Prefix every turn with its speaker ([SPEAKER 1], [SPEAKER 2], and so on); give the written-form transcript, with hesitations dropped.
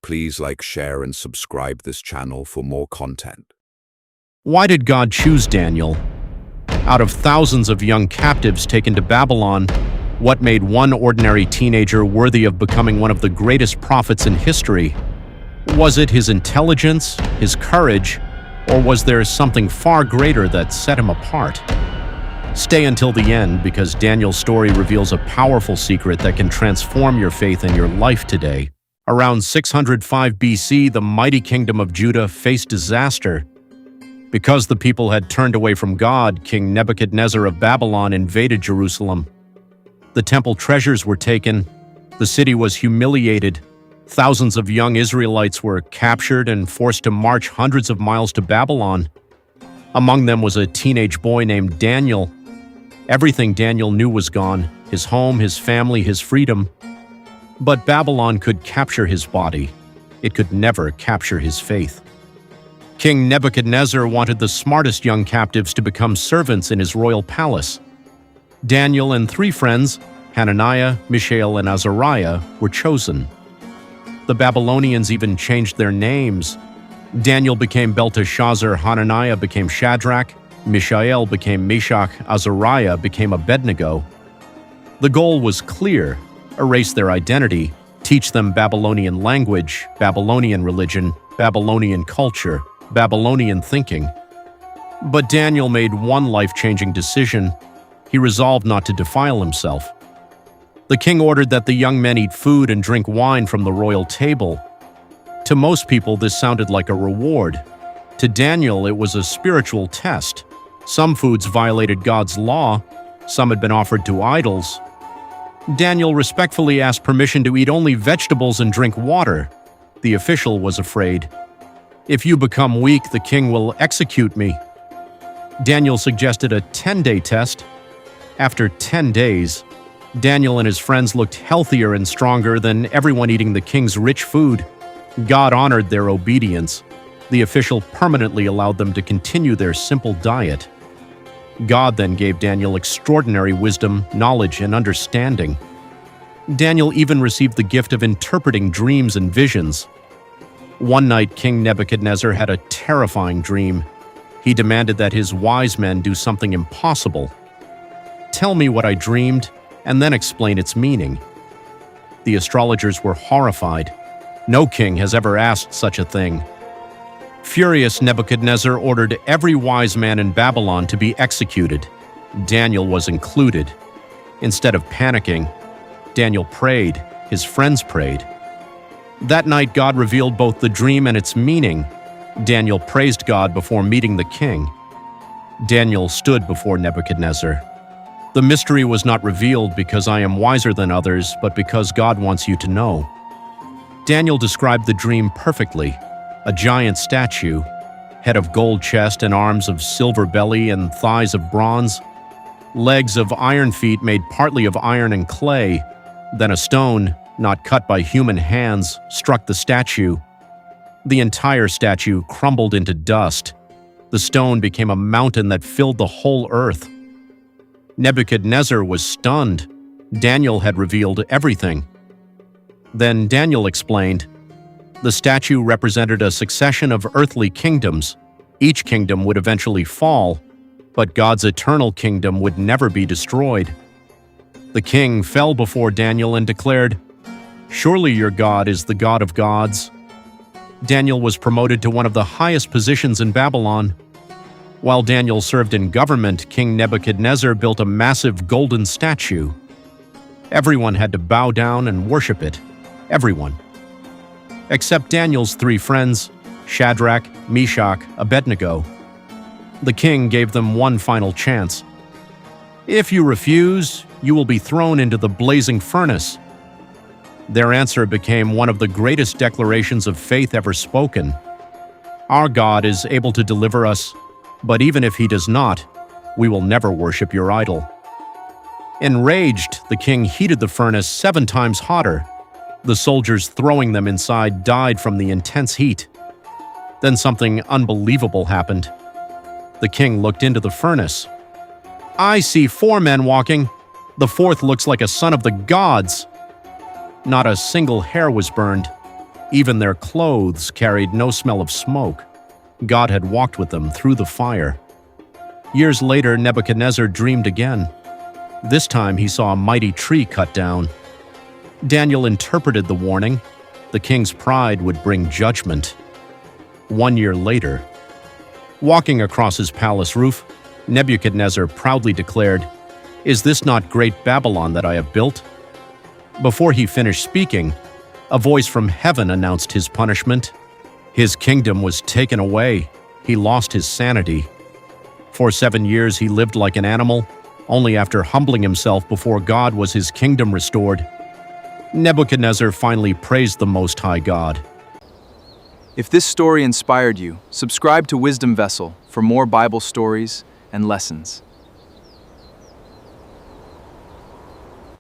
[SPEAKER 1] Please like, share, and subscribe this channel for more content.
[SPEAKER 2] Why did God choose Daniel? Out of thousands of young captives taken to Babylon, what made one ordinary teenager worthy of becoming one of the greatest prophets in history? Was it his intelligence, his courage, or was there something far greater that set him apart? Stay until the end, because Daniel's story reveals a powerful secret that can transform your faith and your life today. Around 605 BC, the mighty kingdom of Judah faced disaster. Because the people had turned away from God, King Nebuchadnezzar of Babylon invaded Jerusalem. The temple treasures were taken, the city was humiliated, thousands of young Israelites were captured and forced to march hundreds of miles to Babylon. Among them was a teenage boy named Daniel. Everything Daniel knew was gone: his home, his family, his freedom. But Babylon could capture his body. It could never capture his faith. King Nebuchadnezzar wanted the smartest young captives to become servants in his royal palace. Daniel and three friends, Hananiah, Mishael, and Azariah, were chosen. The Babylonians even changed their names. Daniel became Belteshazzar, Hananiah became Shadrach, Mishael became Meshach, Azariah became Abednego. The goal was clear: erase their identity, teach them Babylonian language, Babylonian religion, Babylonian culture, Babylonian thinking. But Daniel made one life-changing decision. He resolved not to defile himself. The king ordered that the young men eat food and drink wine from the royal table. To most people, this sounded like a reward. To Daniel, it was a spiritual test. Some foods violated God's law, some had been offered to idols. Daniel respectfully asked permission to eat only vegetables and drink water. The official was afraid. "If you become weak, the king will execute me." Daniel suggested a 10-day test. After 10 days, Daniel and his friends looked healthier and stronger than everyone eating the king's rich food. God honored their obedience. The official permanently allowed them to continue their simple diet. God then gave Daniel extraordinary wisdom, knowledge, and understanding. Daniel even received the gift of interpreting dreams and visions. One night, King Nebuchadnezzar had a terrifying dream. He demanded that his wise men do something impossible. "Tell me what I dreamed, and then explain its meaning." The astrologers were horrified. No king has ever asked such a thing. Furious, Nebuchadnezzar ordered every wise man in Babylon to be executed. Daniel was included. Instead of panicking, Daniel prayed. His friends prayed. That night, God revealed both the dream and its meaning. Daniel praised God before meeting the king. Daniel stood before Nebuchadnezzar. "The mystery was not revealed because I am wiser than others, but because God wants you to know." Daniel described the dream perfectly. A giant statue, head of gold chest and arms of silver belly and thighs of bronze, legs of iron feet made partly of iron and clay. Then a stone, not cut by human hands, struck the statue. The entire statue crumbled into dust. The stone became a mountain that filled the whole earth. Nebuchadnezzar was stunned. Daniel had revealed everything. Then Daniel explained, the statue represented a succession of earthly kingdoms. Each kingdom would eventually fall, but God's eternal kingdom would never be destroyed. The king fell before Daniel and declared, "Surely your God is the God of gods." Daniel was promoted to one of the highest positions in Babylon. While Daniel served in government, King Nebuchadnezzar built a massive golden statue. Everyone had to bow down and worship it. Everyone. Except Daniel's three friends, Shadrach, Meshach, Abednego. The king gave them one final chance. "If you refuse, you will be thrown into the blazing furnace." Their answer became one of the greatest declarations of faith ever spoken. "Our God is able to deliver us, but even if he does not, we will never worship your idol." Enraged, the king heated the furnace 7 times hotter. The soldiers throwing them inside died from the intense heat. Then something unbelievable happened. The king looked into the furnace. "I see 4 men walking. The 4th looks like a son of the gods." Not a single hair was burned. Even their clothes carried no smell of smoke. God had walked with them through the fire. Years later, Nebuchadnezzar dreamed again. This time he saw a mighty tree cut down. Daniel interpreted the warning. The king's pride would bring judgment. 1 year later, walking across his palace roof, Nebuchadnezzar proudly declared, "Is this not great Babylon that I have built?" Before he finished speaking, a voice from heaven announced his punishment. His kingdom was taken away. He lost his sanity. For 7 years he lived like an animal. Only after humbling himself before God was his kingdom restored. Nebuchadnezzar finally praised the Most High God.
[SPEAKER 3] If this story inspired you, subscribe to Wisdom Vessel for more Bible stories and lessons.